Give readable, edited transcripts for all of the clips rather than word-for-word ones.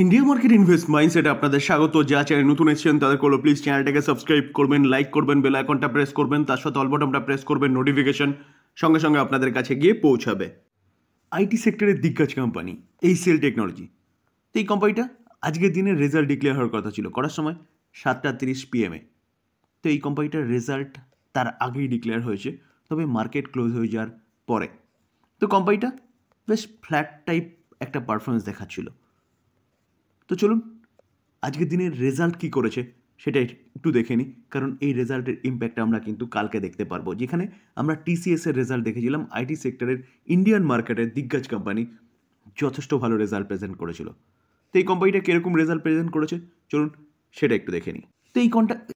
India market invest মাইন্ডসেটে আপনাদের স্বাগত। যা চ্যানেল নতুন এসেছেন তাদের করলো প্লিজ চ্যানেলটাকে সাবস্ক্রাইব করবেন, লাইক করবেন, বেল আইকনটা প্রেস করবেন, তার সাথে অল বাটনটা প্রেস করবেন, নোটিফিকেশন সঙ্গে সঙ্গে আপনাদের কাছে গিয়ে পৌঁছাবে। আইটি সেক্টরের দিগ্গজ কোম্পানি এইচসিএল টেকনোলজি। তো এই কোম্পানিটা আজকের দিনে রেজাল্ট ডিক্লেয়ার হওয়ার কথা ছিল, করার সময় 7:30 PM। তো এই কোম্পানিটার রেজাল্ট তার আগেই ডিক্লেয়ার হয়েছে, তবে মার্কেট ক্লোজ হয়ে যাওয়ার পরে। তো কোম্পানিটা বেশ ফ্ল্যাট টাইপ একটা পারফরমেন্স দেখাচ্ছিল। তো চলুন আজকের দিনের রেজাল্ট কী করেছে সেটা একটু দেখে নিই, কারণ এই রেজাল্টের ইম্প্যাক্ট আমরা কিন্তু কালকে দেখতে পারবো। যেখানে আমরা টিসিএসের রেজাল্ট দেখেছিলাম, আইটি সেক্টরের ইন্ডিয়ান মার্কেটের দিগ্গজ কোম্পানি যথেষ্ট ভালো রেজাল্ট প্রেজেন্ট করেছিল। তো এই কোম্পানিটা কীরকম রেজাল্ট প্রেজেন্ট করেছে চলুন সেটা একটু দেখে নিই। তো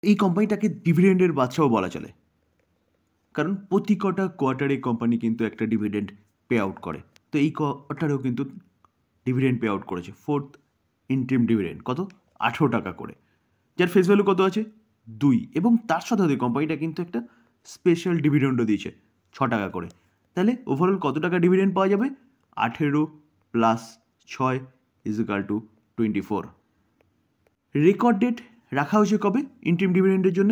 এই কোম্পানিটাকে ডিভিডেন্ডের বাদশাও বলা চলে, কারণ প্রতি কটা কোয়ার্টারে কোম্পানি কিন্তু একটা ডিভিডেন্ড পে আউট করে। তো এই কোয়ার্টারেও কিন্তু ডিভিডেন্ড পে আউট করেছে, ফোর্থ ইন্টারিম ডিভিডেন্ড কত 18 টাকা করে, যার ফেস ভ্যালু কত আছে 2। এবং তার সাথে সাথে কোম্পানিটা কিন্তু একটা স্পেশাল ডিভিডেন্ডও দিয়েছে 6 টাকা করে। তাহলে ওভারঅল কত টাকা ডিভিডেন্ড পাওয়া যাবে? 18 + 6 = 24। রেকর্ড ডেট রাখা হয়েছে কবে ইন্টারিম ডিভিডেন্ডের জন্য?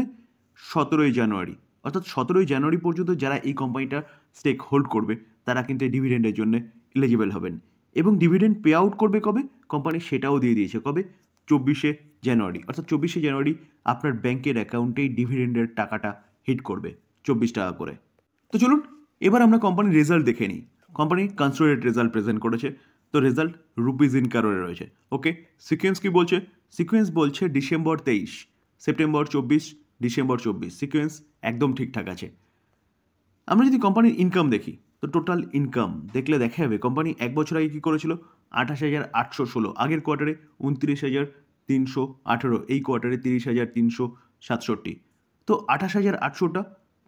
17ই জানুয়ারি। অর্থাৎ 17ই জানুয়ারি পর্যন্ত যারা এই কোম্পানিটার স্টেক হোল্ড করবে তারা কিন্তু এই ডিভিডেন্ডের জন্য এলিজিবল হবেন। এবং ডিভিডেন্ড পে আউট করবে কবে কোম্পানি সেটাও দিয়ে দিয়েছে, কবে? 24শে জানুয়ারি। অর্থাৎ 24শে জানুয়ারি আপনার ব্যাংকের অ্যাকাউন্টেই ডিভিডেন্ডের টাকাটা হিট করবে 24 টাকা করে। তো চলুন এবার আমরা কোম্পানির রেজাল্ট দেখে নিই। কোম্পানি কনসোলিডেটেড রেজাল্ট প্রেজেন্ট করেছে। তো রেজাল্ট রুপিজ ইন কারোরে রয়েছে। ওকে, সিকোয়েন্স কি বলছে? সিকোয়েন্স বলছে ডিসেম্বর 23, সেপ্টেম্বর 24, ডিসেম্বর 24। সিকোয়েন্স একদম ঠিকঠাক আছে। আমরা যদি কোম্পানির ইনকাম দেখি, তো টোটাল ইনকাম দেখলে দেখা যাবে কোম্পানি এক বছর আগে কী করেছিল 28,816, আগের কোয়ার্টারে 29,318, এই কোয়ার্টারে 30,367। তো 28,800টা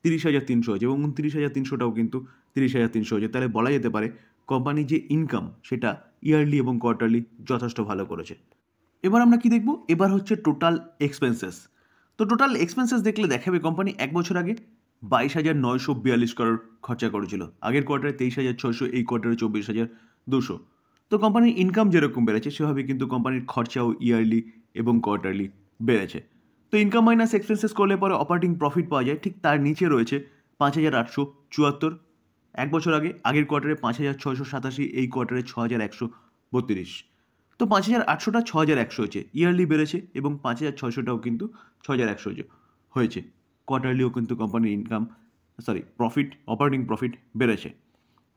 30,300 হয়েছে এবং 29,300টাও কিন্তু 30,300 হয়েছে। তাহলে বলা যেতে পারে কোম্পানি যে ইনকাম সেটা ইয়ারলি এবং কোয়ার্টারলি যথেষ্ট ভালো করেছে। এবার আমরা কি দেখব? এবার হচ্ছে টোটাল এক্সপেন্সেস। তো টোটাল এক্সপেন্সেস দেখলে দেখাবে কোম্পানি এক বছর আগে 22,942 করোড় খরচা করেছিল, আগের কোয়ার্টারে 23,600, এই কোয়ার্টারে 24,200। তো কোম্পানির ইনকাম যেরকম বেড়েছে সেভাবে কিন্তু কোম্পানির খরচাও ইয়ারলি এবং কোয়ার্টারলি বেড়েছে। তো ইনকাম মাইনাস এক্সপেন্সেস করলে পরে অপারেটিং প্রফিট পাওয়া যায়, ঠিক তার নিচে রয়েছে 5,874 এক বছর আগে, আগের কোয়ার্টারে 5,687, এই কোয়ার্টারে 6,132। তো 5,800টা 6,100 হয়েছে, ইয়ারলি বেড়েছে, এবং 5,600টাও কিন্তু 6,100 হয়েছে, কোয়ার্টারলিও কিন্তু কোম্পানির ইনকাম প্রফিট, অপারেটিং প্রফিট বেড়েছে।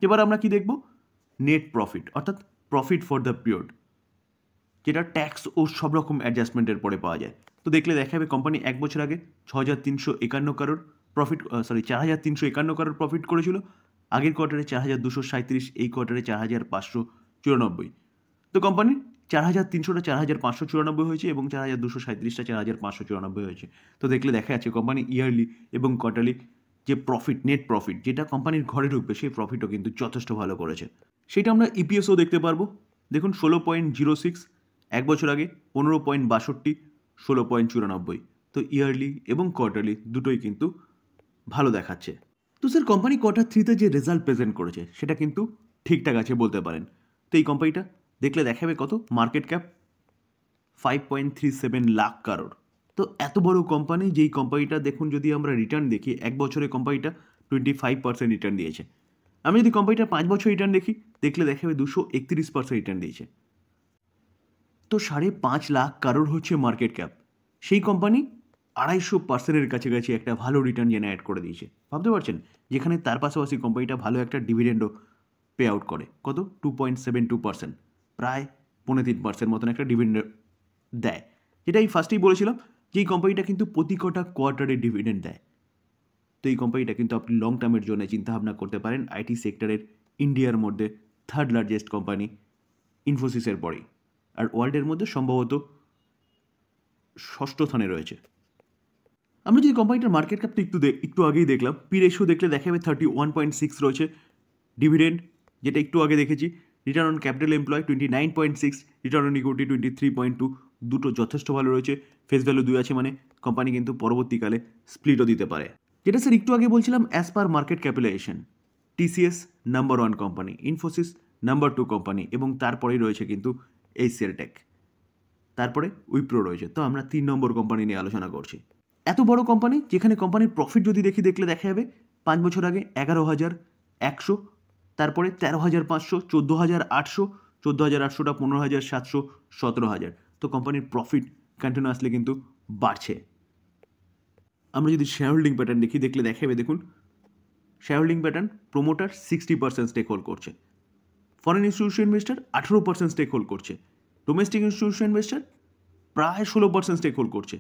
এবার আমরা কি দেখব? নেট প্রফিট, অর্থাৎ প্রফিট ফর দ্য পিরিয়ড, যেটা ট্যাক্স ও সব রকম অ্যাডজাস্টমেন্টের পরে পাওয়া যায়। তো দেখলে দেখা যাবে কোম্পানি এক বছর আগে 6,351 করোড় প্রফিট 4,351 করোড় প্রফিট করেছিল, আগের কোয়ার্টারে 4,237, এই কোয়ার্টারে 4,594। তো কোম্পানির 4,300টা 4,594 হয়েছে এবং 4,237টা 4,594 হয়েছে। তো দেখলে দেখা যাচ্ছে কোম্পানি ইয়ারলি এবং কোয়ার্টারলি যে প্রফিট, নেট প্রফিট যেটা কোম্পানির ঘরে ঢুকবে সেই প্রফিটও কিন্তু যথেষ্ট ভালো করেছে। সেটা আমরা ইপিএসও দেখতে পারবো। দেখুন 16.06, এক বছর আগে 15.62, 16.94। তো ইয়ারলি এবং কোয়ার্টারলি দুটোই কিন্তু ভালো দেখাচ্ছে। তো স্যার কোম্পানি Q3-তে যে রেজাল্ট প্রেজেন্ট করেছে সেটা কিন্তু ঠিকঠাক আছে বলতে পারেন। তো এই কোম্পানিটা দেখলে দেখাবে কত মার্কেট ক্যাপ 5.37 লাখ করোড়। তো এত বড় কোম্পানি, যেই কোম্পানিটা দেখুন যদি আমরা রিটার্ন দেখি, এক বছরে কোম্পানিটা 25% রিটার্ন দিয়েছে। আমি যদি কোম্পানিটা 5 বছর রিটার্ন দেখি, দেখলে দেখাবে 231% রিটার্ন দিয়েছে। তো 5.5 লাখ করোড় হচ্ছে মার্কেট ক্যাপ, সেই কোম্পানি 250%-এর কাছাকাছি একটা ভালো রিটার্ন জেনারেট করে দিয়েছে। ভাবতে পারছেন? যেখানে তার পাশাপাশি কোম্পানিটা ভালো একটা ডিভিডেন্ডও পে আউট করে, কত 2.72%, প্রায় 3.5% মতন একটা ডিভিডেন্ড দেয়, যেটা এই ফার্স্টেই বলেছিলাম যে এই কোম্পানিটা কিন্তু প্রতি কটা কোয়ার্টারে ডিভিডেন্ড দেয়। তো এই কোম্পানিটা কিন্তু আপনি লং টার্মের জন্য চিন্তাভাবনা করতে পারেন। আইটি সেক্টরের ইন্ডিয়ার মধ্যে থার্ড লার্জেস্ট কোম্পানি ইনফোসিসের পরেই, আর ওয়ার্ল্ডের মধ্যে সম্ভবত ষষ্ঠ স্থানে রয়েছে। আমরা যদি কোম্পানিটার মার্কেট ক্যাপ একটু আগেই দেখলাম, পি রেশিও দেখলে দেখা যাবে 31.6 রয়েছে, ডিভিডেন্ড যেটা একটু আগে দেখেছি, return on capital employ 29.6, return on equity 23.2, দুটো যথেষ্ট ভালো রয়েছে। ফেস ভ্যালু 2 আছে, মানে কোম্পানি কিন্তু পরবর্তীকালে স্প্লিটও দিতে পারে। যেটা স্যার একটু আগে বলছিলাম, as per market capitalisation TCS number 1 company, Infosys number 2 company, এবং তারপরেই রয়েছে কিন্তু এইচসিএল টেক। তারপরে উইপ্রো রয়েছে। তো আমরা 3 নম্বর কোম্পানি নিয়ে আলোচনা করছি। এত বড় কোম্পানি, যেখানে কোম্পানির প্রফিট যদি দেখলে দেখা যাবে 5 বছর আগে 11,100, তারপরে 13,500, 14,800, 14,800টা 15,700, 17,000। তো কোম্পানির প্রফিট কন্টিনিউয়াসলি কিন্তু বাড়ছে। আমরা যদি শেয়ার হোল্ডিং প্যাটার্ন দেখলে দেখা যাবে, দেখুন share holding pattern, promoter 60% stake hold করছে, foreign institution investor 18% stake hold করছে, ডোমেস্টিক ইনস্টিটিউশন ইনভেস্টার প্রায় 16% স্টেক হোল্ড করছে।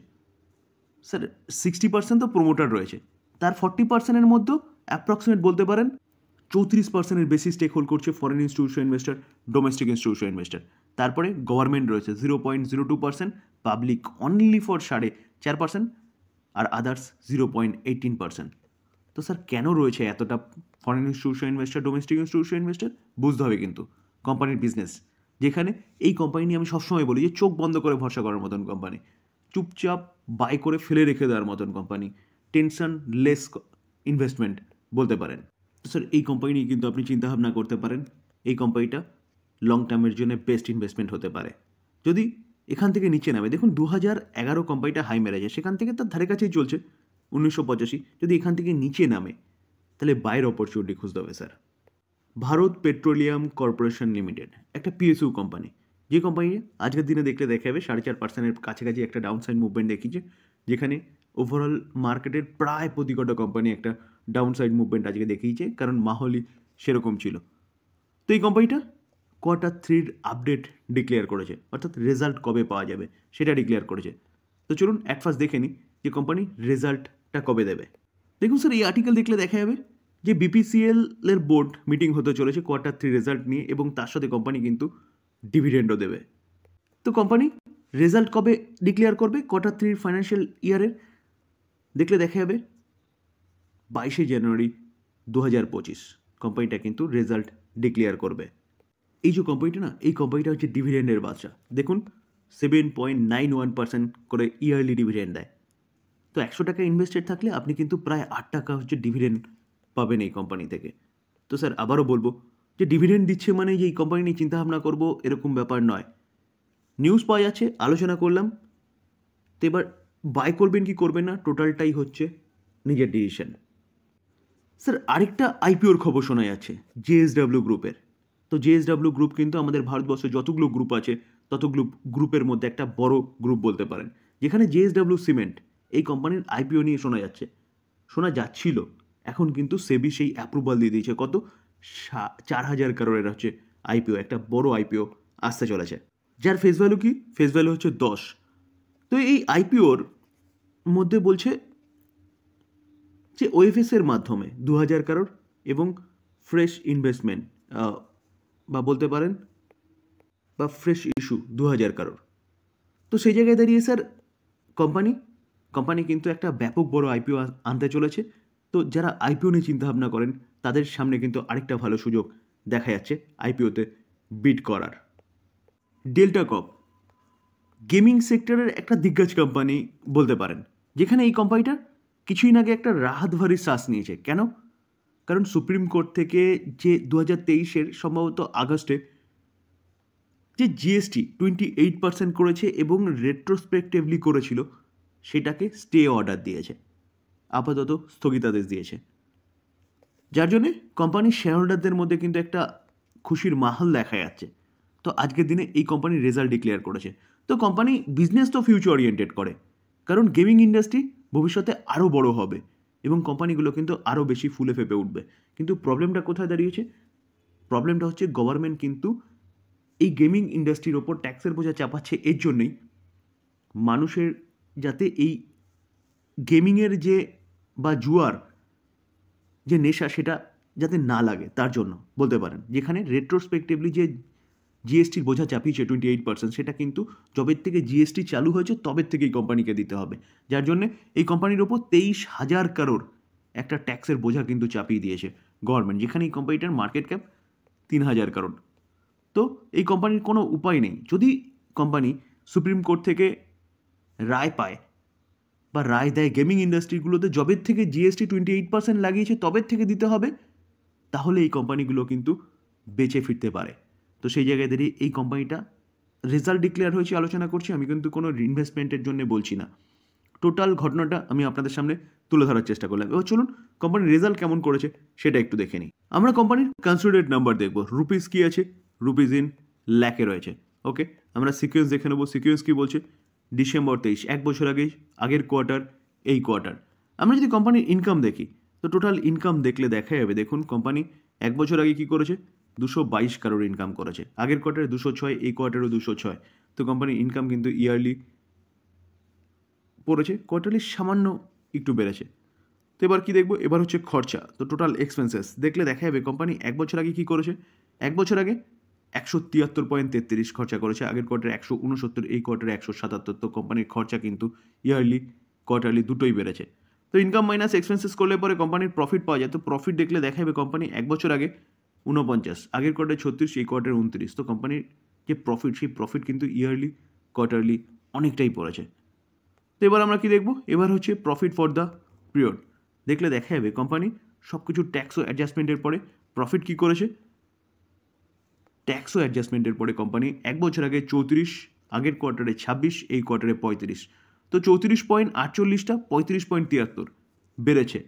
স্যার 60% তো প্রোমোটার রয়েছে, তার 40%-এর মধ্যে অ্যাপ্রক্সিমেট বলতে পারেন 34%-এর বেশি স্টেক হোল্ড করছে foreign institution investor, domestic institution investor. তারপরে গভর্নমেন্ট রয়েছে 0.02%, পাবলিক অনলি ফর 4.5%, আর আদার্স 0.18%। তো স্যার কেন রয়েছে এতটা foreign institution investor, domestic institution investor? বুঝতে হবে কিন্তু কোম্পানির বিজনেস, যেখানে এই কোম্পানি নিয়ে আমি সবসময় বলি যে চোখ বন্ধ করে ভরসা করার মতন কোম্পানি, চুপচাপ বাই করে ফেলে রেখে দেওয়ার মতন কোম্পানি, টেনশন লেস ইনভেস্টমেন্ট বলতে পারেন। তো স্যার এই কোম্পানি নিয়ে কিন্তু আপনি চিন্তাভাবনা করতে পারেন, এই কোম্পানিটা লং টার্মের জন্য বেস্ট ইনভেস্টমেন্ট হতে পারে। যদি এখান থেকে নিচে নামে, দেখুন 2011 কোম্পানিটা হাই মেরেছে, সেখান থেকে তার ধারে কাছেই চলছে 1985। যদি এখান থেকে নিচে নামে তাহলে বাইরের অপরচুনিটি খুঁজতে হবে sir. Bharat petroleum corporation limited একটা পিএসইউ কোম্পানি, যে কোম্পানি আজকের দিনে দেখা যাবে 4.5%-এর কাছাকাছি একটা ডাউন সাইড মুভমেন্ট দেখিয়েছে, যেখানে ওভারঅল মার্কেটের প্রায় প্রতিকটা কোম্পানি একটা ডাউন সাইড মুভমেন্ট আজকে দেখিয়েছে, কারণ মাহলই সেরকম ছিল। তো এই কোম্পানিটা Q3 আপডেট ডিক্লেয়ার করেছে, অর্থাৎ রেজাল্ট কবে পাওয়া যাবে সেটা ডিক্লেয়ার করেছে। তো চলুন এক ফার্স্ট দেখে নিই যে কোম্পানি রেজাল্টটা কবে দেবে। দেখুন স্যার, এই আর্টিকেল দেখলে দেখা যাবে যে BPCL এর বোর্ড মিটিং হতে চলেছে Q3 রেজাল্ট নিয়ে, এবং তার সাথে কোম্পানি কিন্তু ডিভিডেন্ডও দেবে। তো কোম্পানি রেজাল্ট কবে ডিক্লেয়ার করবে Q3 ফাইন্যান্সিয়াল ইয়ারের? দেখলে দেখা যাবে 22 জানুয়ারি 2025 কোম্পানিটা কিন্তু রেজাল্ট ডিক্লেয়ার করবে। এই যে কোম্পানিটা না, এই কোম্পানিটা হচ্ছে ডিভিডেন্ডের বাদশা। দেখুন 7.91% করে ইয়ারলি ডিভিডেন্ড দেয়। তো 100 টাকা ইনভেস্টেড থাকলে আপনি কিন্তু প্রায় 8 টাকা হচ্ছে ডিভিডেন্ড পাবেন এই কোম্পানি থেকে। তো স্যার আবারও বলবো যে ডিভিডেন্ড দিচ্ছে মানে যে এই কোম্পানি নিয়ে চিন্তাভাবনা করবো এরকম ব্যাপার নয়। নিউজ পাওয়া যাচ্ছে, আলোচনা করলাম, তো এবার বাই করবেন কি করবেন না টোটালটাই হচ্ছে নিজের ডিসিশন। স্যার আরেকটা আইপিওর খবর শোনা যাচ্ছে JSW গ্রুপের। তো JSW গ্রুপ কিন্তু আমাদের ভারতবর্ষে যতগুলো গ্রুপ আছে ততগুলো গ্রুপের মধ্যে একটা বড় গ্রুপ বলতে পারেন, যেখানে JSW সিমেন্ট এই কোম্পানির আইপিও নিয়ে শোনা যাচ্ছিল। এখন কিন্তু সেবি সেই অ্যাপ্রুভাল দিয়ে দিয়েছে, কত 4,000 করোড়ের হচ্ছে আইপিও, একটা বড় আইপিও আসতে চলেছে, যার ফেস ভ্যালু কি? ফেস ভ্যালু হচ্ছে 10। তো এই আইপিওর মধ্যে বলছে যে ওএফএসের মাধ্যমে 2,000 করোড় এবং ফ্রেশ ইনভেস্টমেন্ট বা বলতে পারেন বা ফ্রেশ ইস্যু 2,000 করোড়। তো সেই জায়গায় দাঁড়িয়ে স্যার কোম্পানি কিন্তু একটা ব্যাপক বড় আইপিও আনতে চলেছে। তো যারা আইপিও নিয়ে চিন্তাভাবনা করেন তাদের সামনে কিন্তু আরেকটা ভালো সুযোগ দেখা যাচ্ছে আইপিওতে বিড করার। ডেল্টা কর্প গেমিং সেক্টরের একটা দিগ্গজ কোম্পানি বলতে পারেন, যেখানে এই কোম্পানিটা কিছুদিন আগে একটা রাহাতভারী শ্বাস নিয়েছে। কেন? কারণ সুপ্রিম কোর্ট থেকে যে 2023-এর সম্ভবত আগস্টে যে জিএসটি 28% করেছে এবং রেট্রোস্পেক্টিভলি করেছিল, সেটাকে স্টে অর্ডার দিয়েছে, আপাতত স্থগিতাদেশ দিয়েছে, যার জন্যে কোম্পানির শেয়ার হোল্ডারদের মধ্যে কিন্তু একটা খুশির মাহল দেখা যাচ্ছে। তো আজকের দিনে এই কোম্পানির রেজাল্ট ডিক্লেয়ার করেছে। তো কোম্পানি বিজনেস তো ফিউচার ওরিয়েন্টেড করে, কারণ গেমিং ইন্ডাস্ট্রি ভবিষ্যতে আরও বড় হবে এবং কোম্পানিগুলো কিন্তু আরও বেশি ফুলে ফেপে উঠবে। কিন্তু প্রবলেমটা কোথায় দাঁড়িয়েছে? প্রবলেমটা হচ্ছে গভর্নমেন্ট কিন্তু এই গেমিং ইন্ডাস্ট্রির ওপর ট্যাক্সের বোঝা চাপাচ্ছে এর জন্যই, মানুষের যাতে এই গেমিংয়ের যে বা জুয়ার যে নেশা সেটা যাতে না লাগে তার জন্য বলতে পারেন, যেখানে রেট্রোস্পেক্টিভলি যে জিএসটির বোঝা চাপিয়েছে 28%, সেটা কিন্তু যবের থেকে জিএসটি চালু হয়েছে তবের থেকেই কোম্পানিকে দিতে হবে, যার জন্য এই কোম্পানির ওপর 23,000 করোড় একটা ট্যাক্সের বোঝা কিন্তু চাপিয়ে দিয়েছে গভর্নমেন্ট, যেখানে এই কোম্পানিটার মার্কেট ক্যাপ 3,000 করোড়। তো এই কোম্পানির কোনো উপায় নেই, যদি কোম্পানি সুপ্রিম কোর্ট থেকে রায় পায় বা রায় দেয় গেমিং ইন্ডাস্ট্রিগুলোতে যবের থেকে জিএসটি 28% লাগিয়েছে তবের থেকে দিতে হবে, তাহলে এই কোম্পানিগুলো কিন্তু বেঁচে ফিরতে পারে। তো সেই জায়গায় দাঁড়িয়ে এই কোম্পানিটা রেজাল্ট ডিক্লেয়ার হয়েছে আলোচনা করছি, আমি কিন্তু কোনো ইনভেস্টমেন্টের জন্য বলছি না। টোটাল ঘটনাটা আমি আপনাদের সামনে তুলে ধরার চেষ্টা করলাম। এবার চলুন কোম্পানির রেজাল্ট কেমন করেছে সেটা একটু দেখে নিই। আমরা কোম্পানির কনসিডারেড নাম্বার দেখব। রুপিস কি আছে, রুপিস ইন ল্যাকে রয়েছে। ওকে, আমরা সিকোয়েন্স দেখে নেবো। সিকোয়েন্স কি বলছে, ডিসেম্বর 23, এক বছর আগেই, আগের কোয়ার্টার, এই কোয়ার্টার। আমরা যদি কোম্পানির ইনকাম দেখি তো টোটাল ইনকাম দেখলে দেখা যাবে, দেখুন কোম্পানি এক বছর আগে কি করেছে, 222 কারোর ইনকাম করেছে। আগের কোয়ার্টারে 206, এই কোয়ার্টারেও 206। তো কোম্পানির ইনকাম কিন্তু ইয়ারলি পড়েছে, কোয়ার্টারলি সামান্য একটু বেড়েছে। তো এবার কি দেখবো, এবার হচ্ছে খরচা। তো টোটাল এক্সপেন্সেস দেখলে দেখা যাবে কোম্পানি এক বছর আগে কি করেছে, এক বছর আগে 173.33 খরচা করেছে, আগের কোয়ার্টারে 169, এই কোয়ার্টারে 177। তো কোম্পানির খরচা কিন্তু ইয়ারলি কোয়ার্টারলি দুটোই বেড়েছে। তো ইনকাম মাইনাস এক্সপেন্সেস করলে পরে কোম্পানির প্রফিট পাওয়া যায়। তো প্রফিট দেখলে দেখা যাবে কোম্পানি এক বছর আগে 49, আগের কোয়ার্টারে 36, এই কোয়ার্টারে 29। তো কোম্পানির যে প্রফিট, সেই প্রফিট কিন্তু ইয়ারলি কোয়ার্টারলি অনেকটাই পড়েছে। তো এবার আমরা কি দেখব, এবার হচ্ছে প্রফিট ফর দ্য পিরিয়ড। দেখলে দেখা যাবে কোম্পানি সব কিছু ট্যাক্স ও অ্যাডজাস্টমেন্টের পরে প্রফিট কি করেছে, ট্যাক্স ও অ্যাডজাস্টমেন্টের পরে কোম্পানি এক বছর আগে 34, আগের কোয়ার্টারে 26, এই কোয়ার্টারে 35। তো 34.48টা 35.73 বেড়েছে,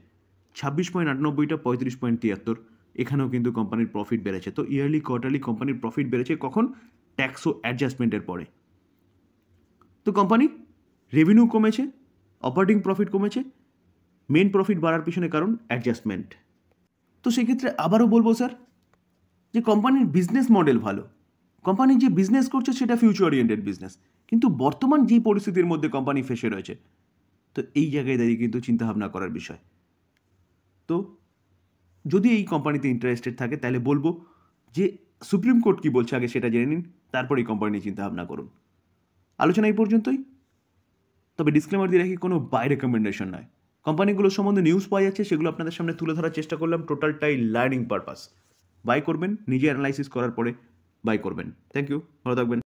26.98টা 35.73। এখানেও কিন্তু কোম্পানির প্রফিট বেড়েছে। তো ইয়ারলি কোয়ার্টারলি কোম্পানির প্রফিট বেড়েছে কখন, ট্যাক্স ও অ্যাডজাস্টমেন্টের পরে। তো কোম্পানি রেভিনিউ কমেছে, অপারেটিং প্রফিট কমেছে, মেন প্রফিট বাড়ার পিছনে কারণ অ্যাডজাস্টমেন্ট। তো সেক্ষেত্রে আবারও বলবো স্যার যে কোম্পানির বিজনেস মডেল ভালো, কোম্পানি যে বিজনেস করছে সেটা ফিউচার ওরিয়েন্টেড বিজনেস, কিন্তু বর্তমান যে পরিস্থিতির মধ্যে কোম্পানি ফেসে রয়েছে, তো এই জায়গায় দাঁড়িয়ে কিন্তু চিন্তাভাবনা করার বিষয়। তো যদি এই কোম্পানিতে ইন্টারেস্টেড থাকে তাহলে বলবো যে সুপ্রিম কোর্ট কী বলছে আগে সেটা জেনে নিন, তারপরে এই কোম্পানি নিয়ে চিন্তাভাবনা করুন। আলোচনা এই পর্যন্তই, তবে ডিসক্লেমার দিয়ে রাখি কোনো বাই রেকমেন্ডেশন নয়। কোম্পানিগুলোর সম্বন্ধে নিউজ পাওয়া যাচ্ছে, সেগুলো আপনাদের সামনে তুলে ধরার চেষ্টা করলাম, টোটালটাই লার্নিং পারপাস। বাই করবেন, নিজে অ্যানালাইসিস করার পরে বাই করবেন। থ্যাংক ইউ, ভালো থাকবেন।